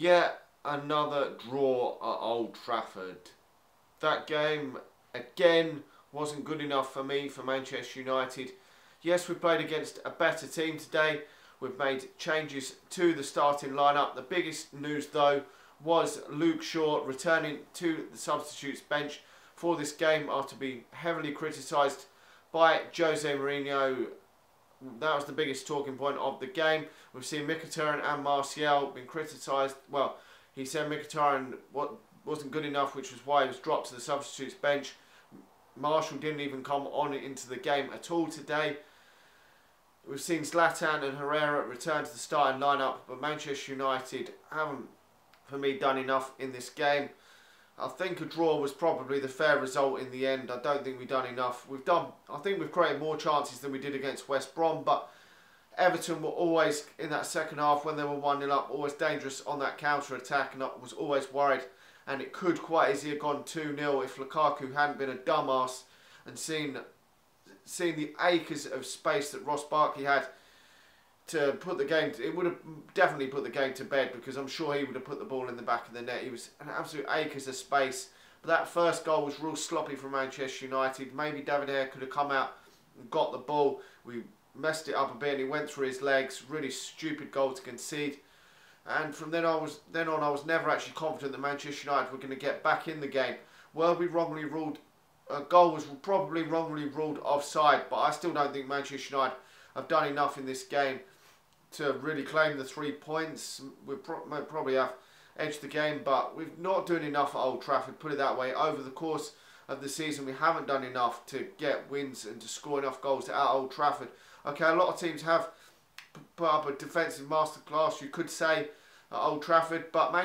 Yet another draw at Old Trafford. That game, again, wasn't good enough for me, for Manchester United. Yes, we played against a better team today. We've made changes to the starting lineup. The biggest news, though, was Luke Shaw returning to the substitutes bench for this game after being heavily criticised by Jose Mourinho. That was the biggest talking point of the game. We've seen Mkhitaryan and Martial been criticised. Well, he said Mkhitaryan wasn't good enough, which was why he was dropped to the substitutes bench. Martial didn't even come on into the game at all today. We've seen Zlatan and Herrera return to the starting lineup, but Manchester United haven't, for me, done enough in this game. I think a draw was probably the fair result in the end. I don't think we've done enough. I think we've created more chances than we did against West Brom, but Everton were always, in that second half, when they were 1-0 up, always dangerous on that counter-attack, and I was always worried. And it could quite easily have gone 2-0 if Lukaku hadn't been a dumbass and seen the acres of space that Ross Barkley had to put the game. It would have definitely put the game to bed, because I'm sure he would have put the ball in the back of the net. He was an absolute acres of space. But that first goal was real sloppy from Manchester United. Maybe David Ayer could have come out and got the ball. We messed it up a bit and he went through his legs. Really stupid goal to concede. And from then on, I was never actually confident that Manchester United were going to get back in the game. Well, we wrongly ruled, a goal was probably wrongly ruled offside, but I still don't think Manchester United have done enough in this game to really claim the 3 points. We probably have edged the game, but we're not doing enough at Old Trafford, put it that way. Over the course of the season, we haven't done enough to get wins and to score enough goals at Old Trafford. Okay, a lot of teams have put up a defensive masterclass, you could say, at Old Trafford, but we're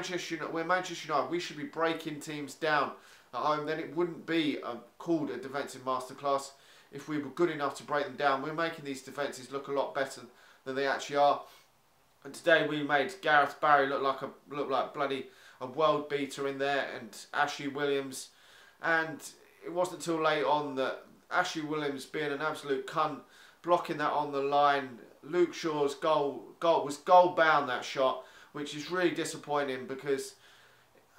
Manchester United, we should be breaking teams down at home. Then it wouldn't be called a defensive masterclass if we were good enough to break them down. We're making these defences look a lot better than they actually are. And today we made Gareth Barry look like bloody a world beater in there, and Ashley Williams. And it wasn't until late on that Ashley Williams, being an absolute cunt, blocking that on the line. Luke Shaw's goal was goal bound, that shot, which is really disappointing, because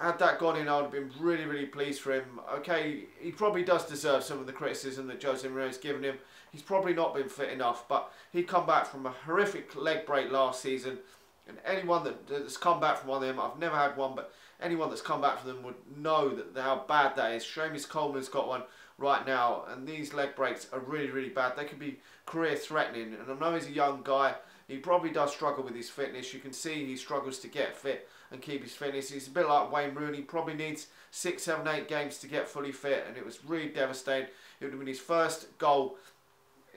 had that gone in, I would have been really, really pleased for him. Okay, he probably does deserve some of the criticism that Jose Mourinho's given him. He's probably not been fit enough, but he come back from a horrific leg break last season, and anyone that's come back from one of them, I've never had one, but anyone that's come back from them would know how bad that is. Seamus Coleman's got one right now, and these leg breaks are really, really bad. They could be career threatening, and I know he's a young guy. He probably does struggle with his fitness. You can see he struggles to get fit and keep his fitness. He's a bit like Wayne Rooney. He probably needs 6, 7, 8 games to get fully fit, and it was really devastating. It would have been his first goal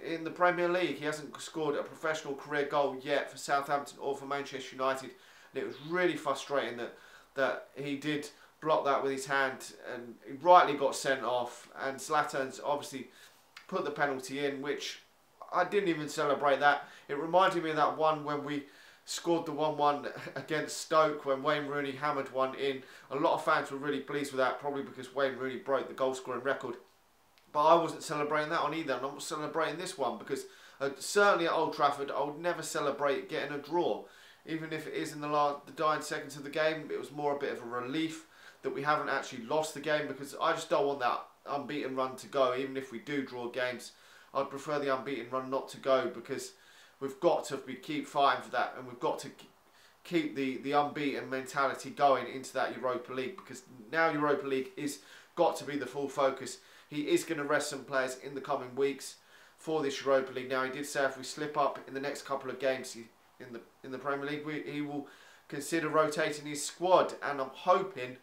in the Premier League. He hasn't scored a professional career goal yet for Southampton or for Manchester United, and it was really frustrating that he did block that with his hand, and he rightly got sent off. And Zlatan's obviously put the penalty in, which I didn't even celebrate that. It reminded me of that one when we scored the 1-1 against Stoke, when Wayne Rooney hammered one in. A lot of fans were really pleased with that, probably because Wayne Rooney broke the goal scoring record. But I wasn't celebrating that one either, and I'm not celebrating this one, because certainly at Old Trafford I would never celebrate getting a draw. Even if it is in the dying seconds of the game, it was more a bit of a relief that we haven't actually lost the game, because I just don't want that unbeaten run to go. Even if we do draw games, I'd prefer the unbeaten run not to go, because we've got to keep fighting for that, and we've got to keep the unbeaten mentality going into that Europa League, because now Europa League is got to be the full focus. He is going to rest some players in the coming weeks for this Europa League. Now, he did say if we slip up in the next couple of games in the Premier League, he will consider rotating his squad, and I'm hoping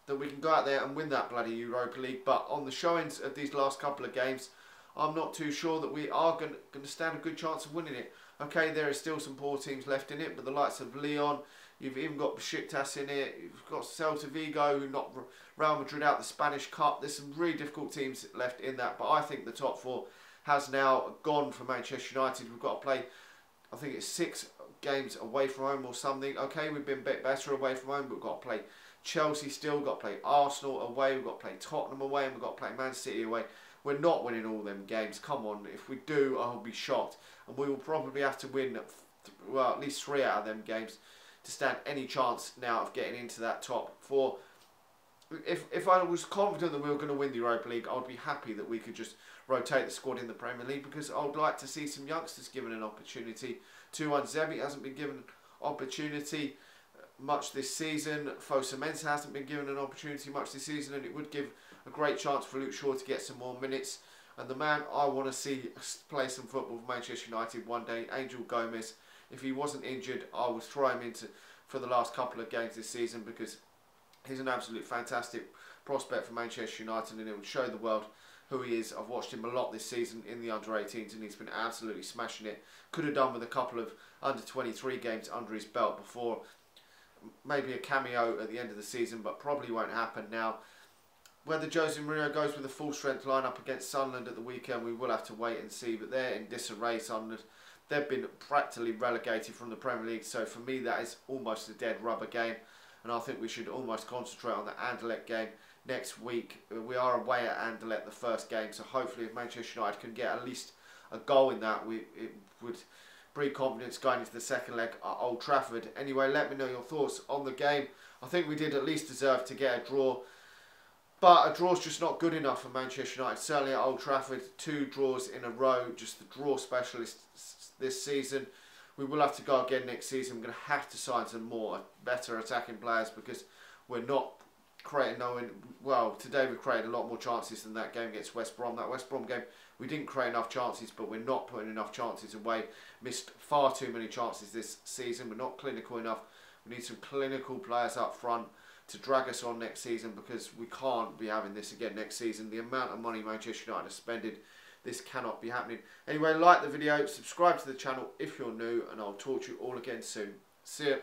that we can go out there and win that bloody Europa League. But on the showings of these last couple of games, I'm not too sure that we are going to stand a good chance of winning it. Okay, there is still some poor teams left in it, but the likes of Lyon, you've even got Besiktas in it, you've got Celta Vigo, who knocked Real Madrid out the Spanish Cup. There's some really difficult teams left in that, but I think the top 4 has now gone for Manchester United. We've got to play, I think it's 6 games away from home or something. Okay, we've been a bit better away from home, but we've got to play Chelsea still, we've got to play Arsenal away, we've got to play Tottenham away, and we've got to play Man City away. We're not winning all them games. Come on, if we do, I'll be shocked. And we will probably have to win, well, at least 3 out of them games to stand any chance now of getting into that top 4. If I was confident that we were going to win the Europa League, I would be happy that we could just rotate the squad in the Premier League, because I would like to see some youngsters given an opportunity. 2-1 Zebi hasn't been given an opportunity much this season. Fosa Mensah hasn't been given an opportunity much this season, and it would give a great chance for Luke Shaw to get some more minutes. And the man I want to see play some football for Manchester United one day, Angel Gomez. If he wasn't injured, I would throw him into for the last couple of games this season, because he's an absolute fantastic prospect for Manchester United, and it would show the world who he is. I've watched him a lot this season in the under-18s, and he's been absolutely smashing it. Could have done with a couple of under-23 games under his belt before maybe a cameo at the end of the season, but probably won't happen now. Whether Jose Mourinho goes with a full-strength lineup against Sunderland at the weekend, we will have to wait and see. But they're in disarray, Sunderland. They've been practically relegated from the Premier League, so for me that is almost a dead rubber game. And I think we should almost concentrate on the Anderlecht game next week. We are away at Anderlecht the first game, so hopefully if Manchester United can get at least a goal in that, it would breed confidence going into the second leg at Old Trafford. Anyway, let me know your thoughts on the game. I think we did at least deserve to get a draw, but a draw's just not good enough for Manchester United. Certainly at Old Trafford, 2 draws in a row, just the draw specialists this season. We will have to go again next season. We're going to have to sign some more better attacking players, because we're not creating well, today we created a lot more chances than that game against West Brom. That West Brom game, we didn't create enough chances, but we're not putting enough chances away. Missed far too many chances this season. We're not clinical enough. We need some clinical players up front to drag us on next season, because we can't be having this again next season. The amount of money Manchester United has spending, this cannot be happening. Anyway, like the video, subscribe to the channel if you're new, and I'll talk to you all again soon. See ya.